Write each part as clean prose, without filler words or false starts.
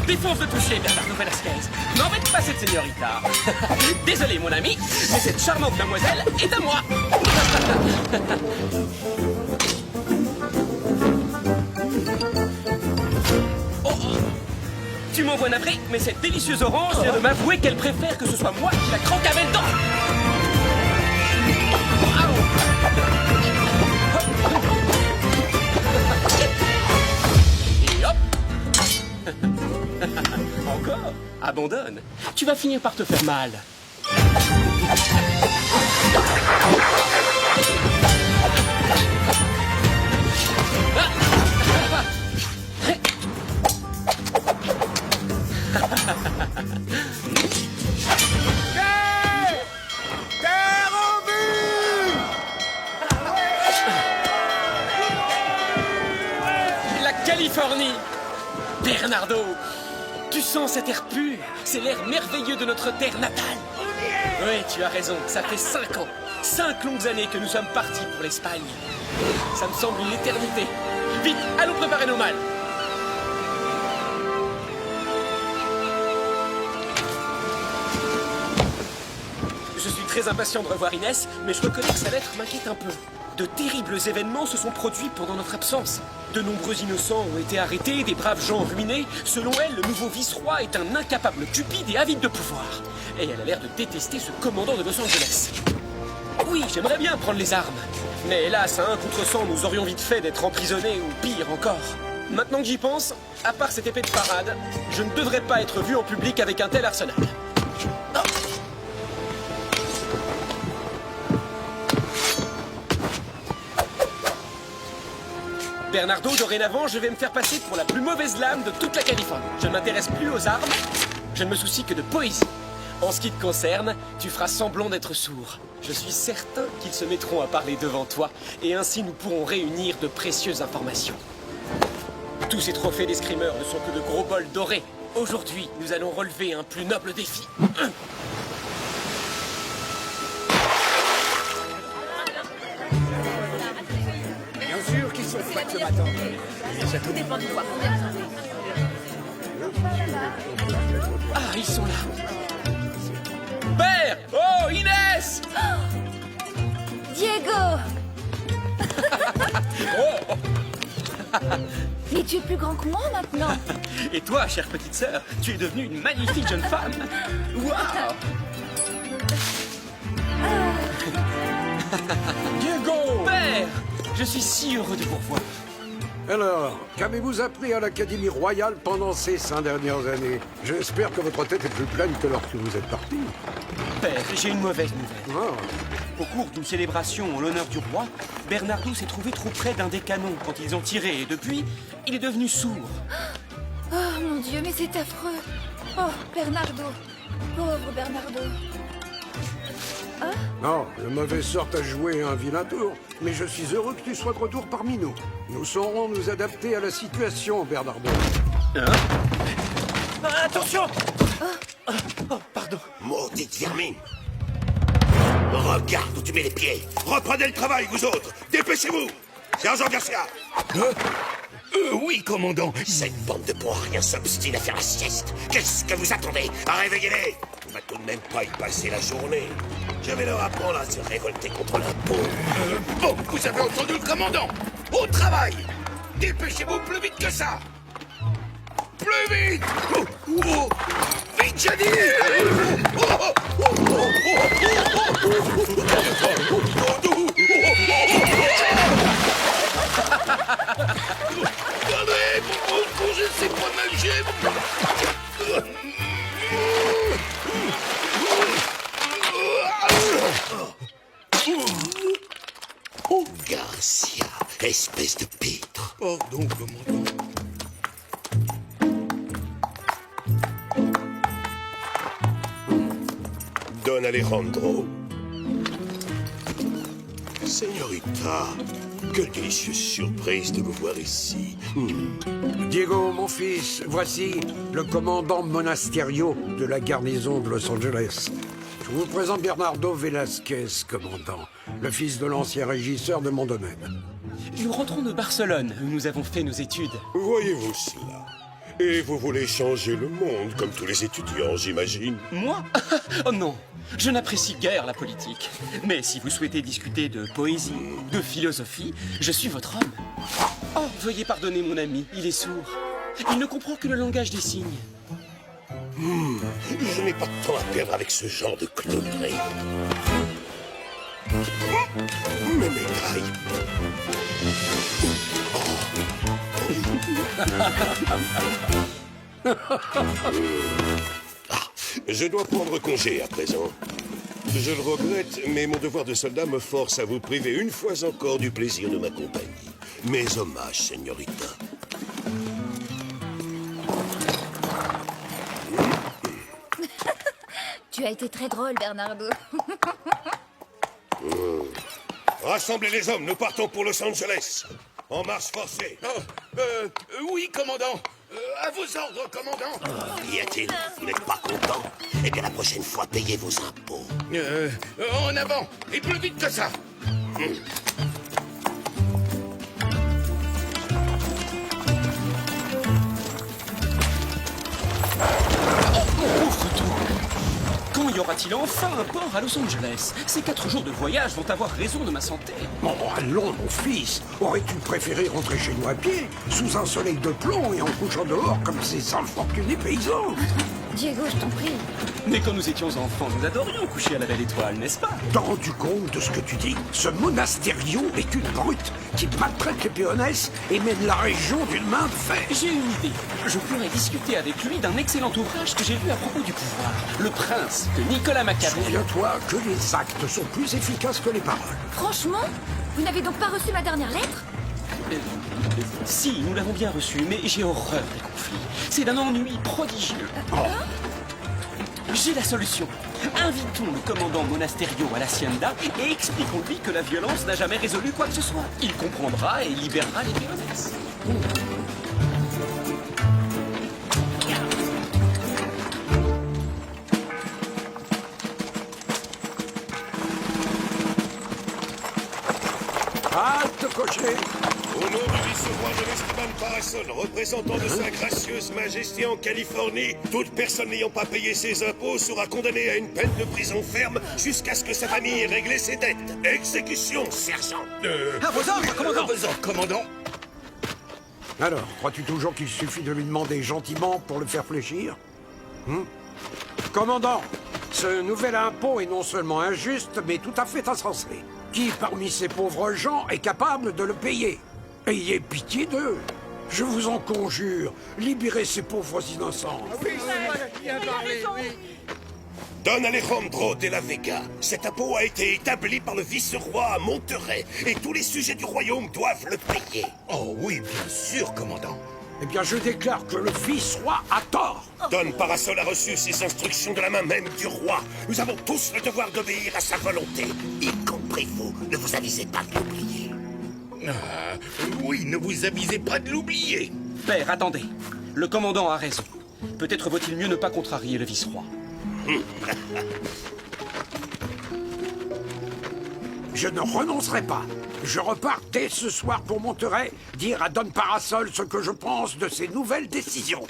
défonce de toucher, Bernardo Velasquez. N'embête pas cette señorita. Désolé, mon ami, mais cette charmante demoiselle est à moi. Oh, tu m'envoies navré, mais cette délicieuse orange vient de m'avouer qu'elle préfère que ce soit moi qui la croque avec dents. Et hop. Encore? Abandonne. Tu vas finir par te faire mal. La Californie! Bernardo! Tu sens cet air pur? C'est l'air merveilleux de notre terre natale. Oui, tu as raison, ça fait 5 ans. 5 longues années que nous sommes partis pour l'Espagne. Ça me semble une éternité. Vite, allons préparer nos malles. Je suis très impatient de revoir Inès, mais je reconnais que sa lettre m'inquiète un peu. De terribles événements se sont produits pendant notre absence. De nombreux innocents ont été arrêtés, des braves gens ruinés. Selon elle, le nouveau vice-roi est un incapable cupide et avide de pouvoir. Et elle a l'air de détester ce commandant de Los Angeles. Oui, j'aimerais bien prendre les armes. Mais hélas, à un contre 100, nous aurions vite fait d'être emprisonnés ou pire encore. Maintenant que j'y pense, à part cette épée de parade, je ne devrais pas être vu en public avec un tel arsenal. Oh. Bernardo, dorénavant, je vais me faire passer pour la plus mauvaise lame de toute la Californie. Je ne m'intéresse plus aux armes, je ne me soucie que de poésie. En ce qui te concerne, tu feras semblant d'être sourd. Je suis certain qu'ils se mettront à parler devant toi, et ainsi nous pourrons réunir de précieuses informations. Tous ces trophées d'escrimeurs ne sont que de gros bols dorés. Aujourd'hui, nous allons relever un plus noble défi. Bien sûr qu'ils sont frais ce matin. Tout dépend du poids. Ah, ils sont là. Père! Oh, Inès! Diego! Oh! Mais tu es plus grand que moi maintenant. Et toi, chère petite sœur, tu es devenue une magnifique jeune femme. Waouh! Diego! Père! Je suis si heureux de vous revoir. Alors, qu'avez-vous appris à l'Académie royale pendant ces 5 dernières années? J'espère que votre tête est plus pleine que lorsque vous êtes parti. Père, j'ai une mauvaise nouvelle. Ah, Au cours d'une célébration en l'honneur du roi, Bernardo s'est trouvé trop près d'un des canons quand ils ont tiré, et depuis, il est devenu sourd. Oh mon Dieu, mais c'est affreux. Oh, Bernardo. Pauvre Bernardo. non, le mauvais sort a joué un vilain tour. Mais je suis heureux que tu sois de retour parmi nous. Nous saurons nous adapter à la situation, Bernardo. Ah, attention! Oh, pardon. Maudite vermine! Regarde où tu mets les pieds! Reprenez le travail, vous autres! Dépêchez-vous! Sergent Garcia! Oui, commandant! Cette bande de pauvres rien s'obstine à faire la sieste! Qu'est-ce que vous attendez? Réveillez-les! On va tout de même pas y passer la journée! Je vais leur apprendre à se révolter contre l'impôt! Bon, vous avez entendu le commandant! Au travail! Dépêchez-vous plus vite que ça! Plus vite! Vite, j'ai dit! Allez, je ne sais pas nager! Oh, Garcia, espèce de pitre! Pardon, commandant. Don Alejandro. Señorita, quelle délicieuse surprise de vous voir ici. Diego, mon fils, voici le commandant Monasterio de la garnison de Los Angeles. Je vous présente Bernardo Velasquez, commandant, le fils de l'ancien régisseur de mon domaine. Nous rentrons de Barcelone, où nous avons fait nos études. Voyez-vous cela? Et vous voulez changer le monde, comme tous les étudiants, j'imagine. Moi? Oh non, je n'apprécie guère la politique. Mais si vous souhaitez discuter de poésie, de philosophie, je suis votre homme. Oh, veuillez pardonner mon ami, il est sourd. Il ne comprend que le langage des signes. Je n'ai pas de temps à perdre avec ce genre de clownerie. Mes médailles. Je dois prendre congé à présent. Je le regrette, mais mon devoir de soldat me force à vous priver une fois encore du plaisir de ma compagnie. Mes hommages, señorita. Tu as été très drôle, Bernardo. Rassemblez les hommes, nous partons pour Los Angeles. En marche forcée. Oui, commandant. À vos ordres, commandant. Y a-t-il? Vous n'êtes pas content? Eh bien, la prochaine fois, payez vos impôts. En avant, et plus vite que ça. Pauvre tout. Quand y aura-t-il enfin un port à Los Angeles? Ces 4 jours de voyage vont avoir raison de ma santé. Oh, allons, mon fils. Aurais-tu préféré rentrer chez nous à pied, sous un soleil de plomb et en couchant dehors comme ces infortunés paysans? Diego, je t'en prie. Mais quand nous étions enfants, nous adorions coucher à la belle étoile, n'est-ce pas? T'as rendu compte de ce que tu dis? Ce monasterio est une brute qui maltraite les péonesses et mène la région d'une main de fer. J'ai une idée. Je pourrais discuter avec lui d'un excellent ouvrage que j'ai lu à propos du pouvoir. Le Prince, de Nicolas Machiavel. Souviens-toi que les actes sont plus efficaces que les paroles. Franchement, vous n'avez donc pas reçu ma dernière lettre? Si, nous l'avons bien reçu, mais j'ai horreur des conflits. C'est d'un ennui prodigieux. J'ai la solution. Invitons le commandant Monasterio à l'Hacienda et expliquons-lui que la violence n'a jamais résolu quoi que ce soit. Il comprendra et libérera les péonesses. Halte, cocher. Au nom du vice-roi de l'Esteban Parasol, représentant de sa gracieuse majesté en Californie, toute personne n'ayant pas payé ses impôts sera condamnée à une peine de prison ferme jusqu'à ce que sa famille ait réglé ses dettes. Exécution, sergent. À vos ordres, commandant. À vos ordres, commandant. Alors, crois-tu toujours qu'il suffit de lui demander gentiment pour le faire fléchir? Commandant, ce nouvel impôt est non seulement injuste, mais tout à fait insensé. Qui parmi ces pauvres gens est capable de le payer? Ayez pitié d'eux. Je vous en conjure, libérez ces pauvres innocents. Don Alejandro de la Vega, cet impôt a été établi par le vice-roi à Monterrey et tous les sujets du royaume doivent le payer. Oh oui, bien sûr, commandant. Eh bien, je déclare que le vice-roi a tort. Don Parasol a reçu ses instructions de la main même du roi. Nous avons tous le devoir d'obéir à sa volonté, y compris vous. Ne vous avisez pas de l'oublier. Ah, oui, ne vous avisez pas de l'oublier. Père, attendez. Le commandant a raison. Peut-être vaut-il mieux ne pas contrarier le vice-roi. Je ne renoncerai pas. Je repars dès ce soir pour Monterrey, dire à Don Parasol ce que je pense de ses nouvelles décisions.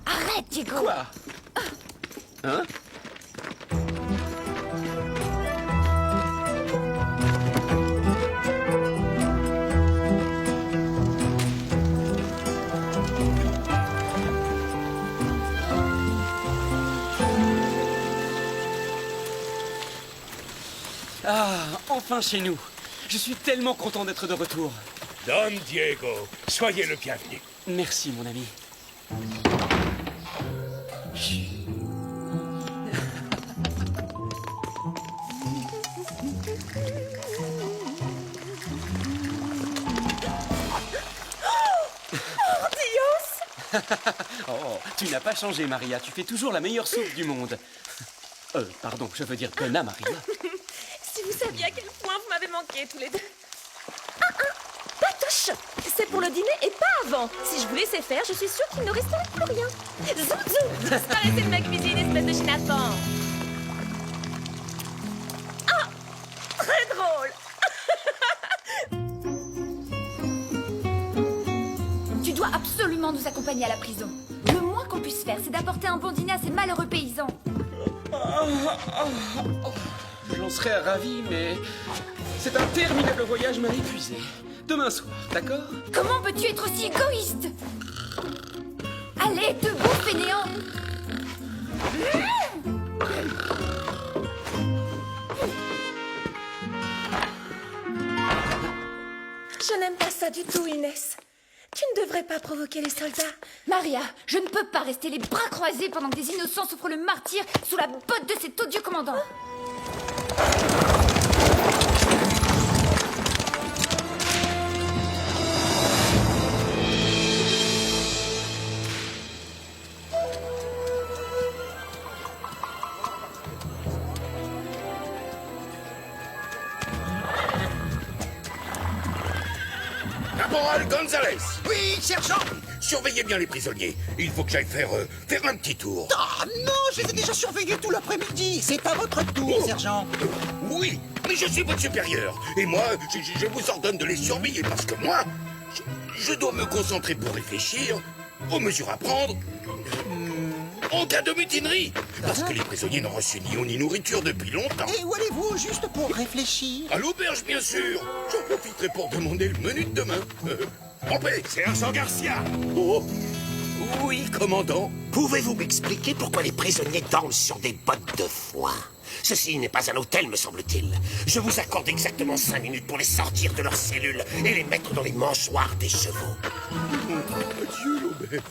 Arrête, Diego. Quoi? Hein? Ah, enfin chez nous. Je suis tellement content d'être de retour. Don Diego, soyez le bienvenu. Merci, mon ami. Oh, tu n'as pas changé, Maria. Tu fais toujours la meilleure soupe du monde. Pardon, je veux dire Donna Maria. Si vous saviez à quel point vous m'avez manqué tous les deux. Patoche! C'est pour le dîner et pas avant. Si je vous laissais faire, je suis sûre qu'il ne resterait plus rien. Zouzou! Disparaissez de ma cuisine, espèce de chenappan! Ah! Très drôle! Tu dois absolument absolument nous accompagner à la prison. Le moins qu'on puisse faire, c'est d'apporter un bon dîner à ces malheureux paysans. J'en serais ravi, mais cet interminable voyage m'a épuisé. Demain soir, d'accord? Comment peux-tu être aussi égoïste? Allez, debout, fainéant! Je n'aime pas ça du tout, Inès. Tu ne devrais pas provoquer les soldats. Maria, je ne peux pas rester les bras croisés pendant que des innocents souffrent le martyre sous la botte de cet odieux commandant. Caporal Gonzalez, Oui, sergent. surveillez bien les prisonniers. Il faut que j'aille faire un petit tour. Ah non, je les ai déjà surveillés tout l'après-midi. C'est à votre tour, Oh. sergent. Oui, mais je suis votre supérieur. Et moi, je vous ordonne de les surveiller parce que moi, je dois me concentrer pour réfléchir aux mesures à prendre en cas de mutinerie. Parce que les prisonniers n'ont reçu ni eau ni nourriture depuis longtemps. Et où allez-vous juste pour réfléchir? À l'auberge, bien sûr. J'en profiterai pour demander le menu de demain. En paix. Sergent Garcia, Oh. Oui, commandant. pouvez-vous m'expliquer pourquoi les prisonniers dorment sur des bottes de foin? Ceci n'est pas un hôtel, me semble-t-il. Je vous accorde exactement 5 minutes pour les sortir de leurs cellules et les mettre dans les mangeoires des chevaux. Adieu, l'auberge.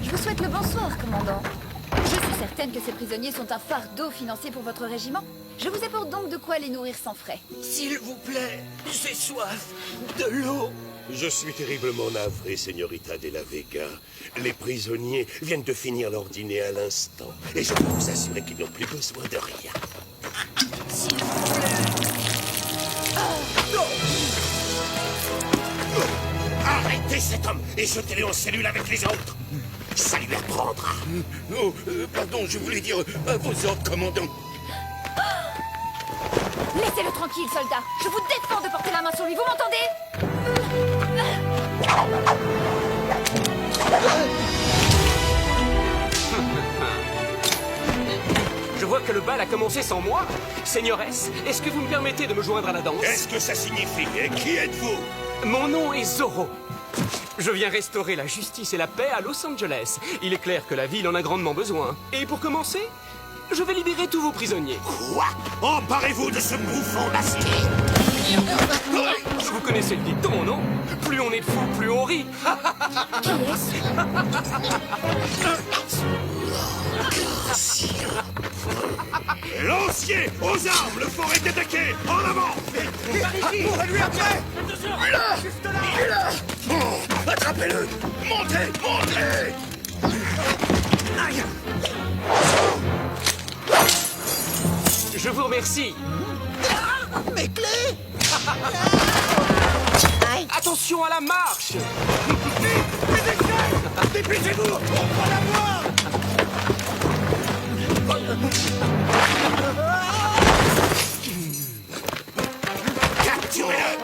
Je vous souhaite le bonsoir, commandant. Je suis certaine que ces prisonniers sont un fardeau financier pour votre régiment. Je vous apporte donc de quoi les nourrir sans frais. S'il vous plaît, j'ai soif. De l'eau. Je suis terriblement navré, Señorita de la Vega. Les prisonniers viennent de finir leur dîner à l'instant. Et je peux vous assurer qu'ils n'ont plus besoin de rien. Arrêtez cet homme et jetez-le en cellule avec les autres. Ça lui apprendra. Oh, pardon, je voulais dire à vos ordres, commandant. Laissez-le tranquille, soldat. Je vous défends de porter la main sur lui, vous m'entendez? Je vois que le bal a commencé sans moi. Seigneuresse, est-ce que vous me permettez de me joindre à la danse? Qu'est-ce que ça signifie et qui êtes-vous? Mon nom est Zorro. Je viens restaurer la justice et la paix à Los Angeles. Il est clair que la ville en a grandement besoin. Et pour commencer, je vais libérer tous vos prisonniers. Quoi? Emparez-vous de ce bouffon masqué! Vous connaissez le dicton, non? Plus on est de fous, plus on rit. Qui est-ce? Lancier! Aux armes! Le fort est attaqué! En avant! Courez-lui après! Oh, attrapez-le! Montez! Montez! Je vous remercie. Mes clés! Attention à la marche. Dépêchez-vous! On prend la voie! Capturez-le!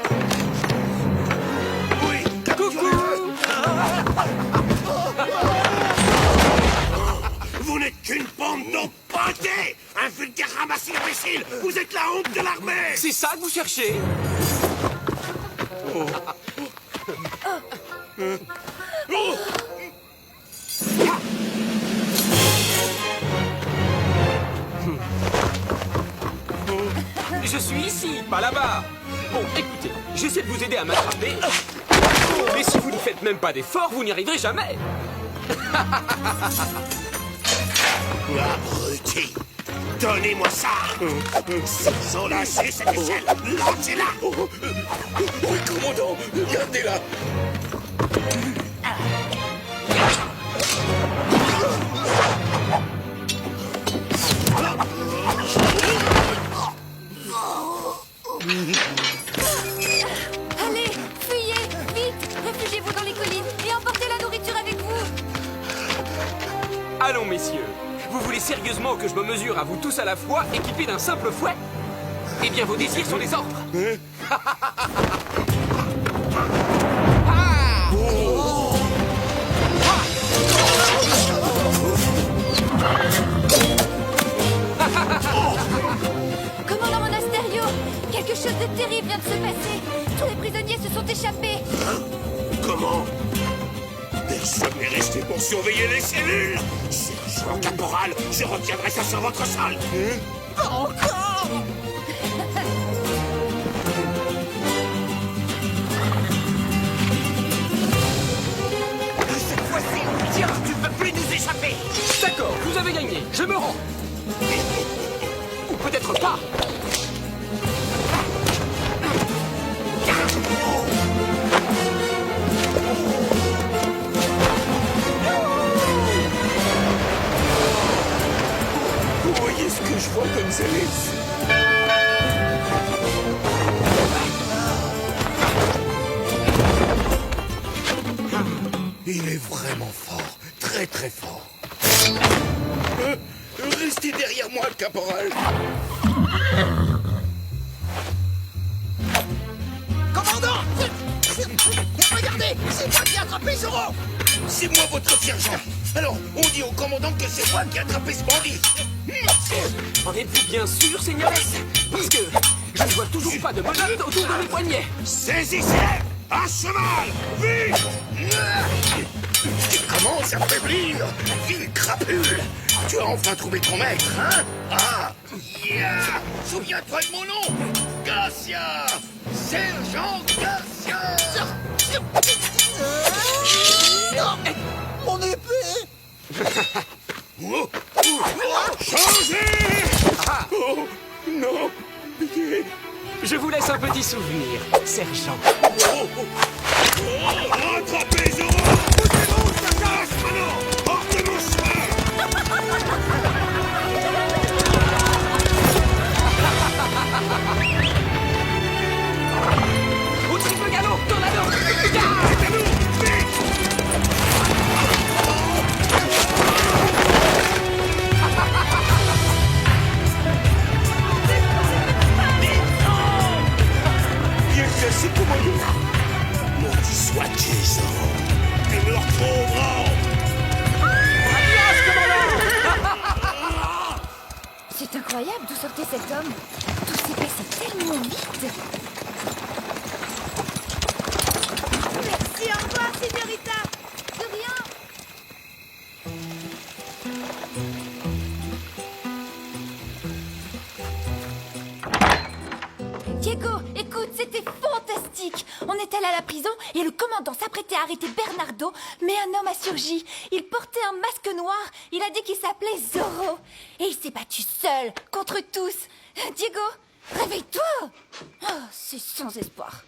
Oui, capturez-le! Vous n'êtes qu'une bande d'empantés! Un vulgaire ramassis d'imbéciles! Vous êtes la honte de l'armée! C'est ça que vous cherchez? Je suis ici, pas là-bas. Bon, écoutez, j'essaie de vous aider à m'attraper. Mais si vous ne faites même pas d'efforts, vous n'y arriverez jamais. Abruti! Donnez-moi ça! S'ils ont lâché cette échelle, lancez-la! Oui, commandant, regardez-la. Allez, fuyez, vite! Réfugiez-vous dans les collines et emportez la nourriture avec vous! Allons, messieurs. Vous voulez sérieusement que je me mesure à vous tous à la fois, équipés d'un simple fouet? Eh bien, vos désirs sont les ordres. Commandant Monasterio, quelque chose de terrible vient de se passer. Tous les prisonniers se sont échappés. Comment? Personne n'est resté pour surveiller les cellules. Sergent Caporal, je retiendrai ça sur votre salle. Pas encore. Cette fois-ci, tiens, tu peux plus nous échapper. D'accord, vous avez gagné. Je me rends. Ou peut-être pas. Vous voyez ce que je vois comme Zélis? Il est vraiment fort, très très fort. Restez derrière moi, le caporal. Commandant. Regardez, c'est moi qui ai attrapé Zoro. C'est moi votre sergent. Alors, on dit au commandant que c'est moi qui ai attrapé ce bandit. En êtes-vous bien sûr, Seigneur S? Parce que je ne vois toujours pas de menottes autour de mes poignets. Saisissez! À cheval! Vite! Tu commences à faiblir, ville crapule. Tu as enfin trouvé ton maître, hein? Ah! Yeah! Souviens-toi de mon nom! Garcia! Sergent Garcia! Non, mon épée. Oh! Changez! Oh! Non! Pitié! Je vous laisse un petit souvenir, sergent. Rattrapez Zoro! Poussez-vous, ça casse maintenant! Hors de mon chemin! Au triple galop, tornado! C'est à nous! Vite! Bien cassé, commandant! Maudit sois-tu, Zoro! Tu me retrouveras! C'est incroyable d'où sortait cet homme. Tout s'est passé tellement vite. Merci, au revoir, Señorita. De rien. Diego, écoute, c'était fantastique. On est allé à la prison et le commandant s'apprêtait à arrêter Bernardo, mais un homme a surgi. Il portait un masque noir. Il a dit qu'il s'appelait Zoro. Et il s'est battu seul, contre tous. Diego, réveille-toi. Oh, c'est sans espoir.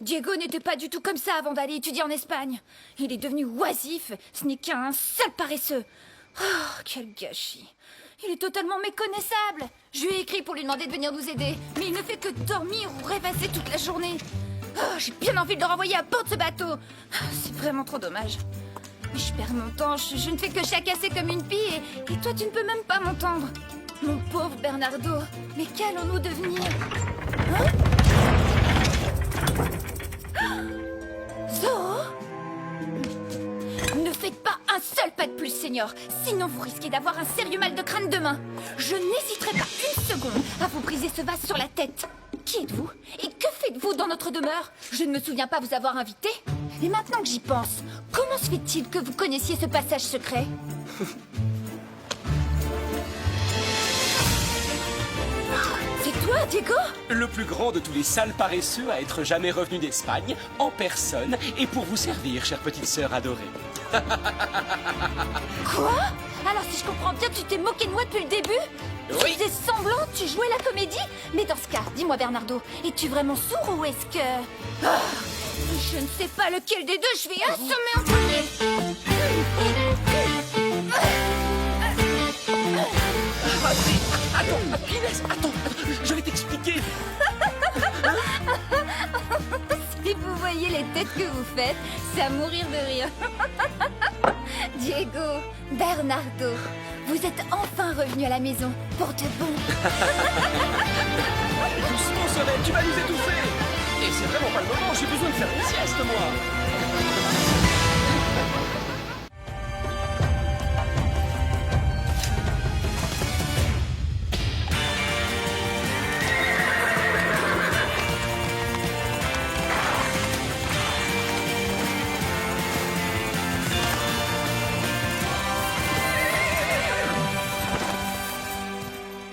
Diego n'était pas du tout comme ça avant d'aller étudier en Espagne. Il est devenu oisif, ce n'est qu'un sale paresseux. Oh, quel gâchis. Il est totalement méconnaissable. Je lui ai écrit pour lui demander de venir nous aider, mais il ne fait que dormir ou rêvasser toute la journée. Oh, j'ai bien envie de le renvoyer à bord de ce bateau. C'est vraiment trop dommage. Mais je perds mon temps, je ne fais que chacasser comme une pie et toi tu ne peux même pas m'entendre. Mon pauvre Bernardo, mais qu'allons-nous devenir? Hein? Zoro? Ne faites pas un seul pas de plus, Seigneur. Sinon, vous risquez d'avoir un sérieux mal de crâne demain. Je n'hésiterai pas une seconde à vous briser ce vase sur la tête. Qui êtes-vous? Et que faites-vous dans notre demeure? Je ne me souviens pas vous avoir invité. Et maintenant que j'y pense, comment se fait-il que vous connaissiez ce passage secret? C'est toi, Diego? Le plus grand de tous les sales paresseux à être jamais revenu d'Espagne, en personne, et pour vous servir, chère petite sœur adorée. Quoi? Alors si je comprends bien, tu t'es moqué de moi depuis le début? Oui. Tu faisais semblant, tu jouais la comédie? Mais dans ce cas, dis-moi Bernardo, es-tu vraiment sourd ou est-ce que... Ah, je ne sais pas lequel des deux je vais assommer en premier. Attends, Inès, attends, je vais t'expliquer. Si vous voyez les tête que vous faites, c'est à mourir de rire. Diego, Bernardo, vous êtes enfin revenus à la maison, pour de bon. Doucement, Soleil, tu vas nous étouffer. Et c'est vraiment pas le moment, j'ai besoin de faire une sieste, moi.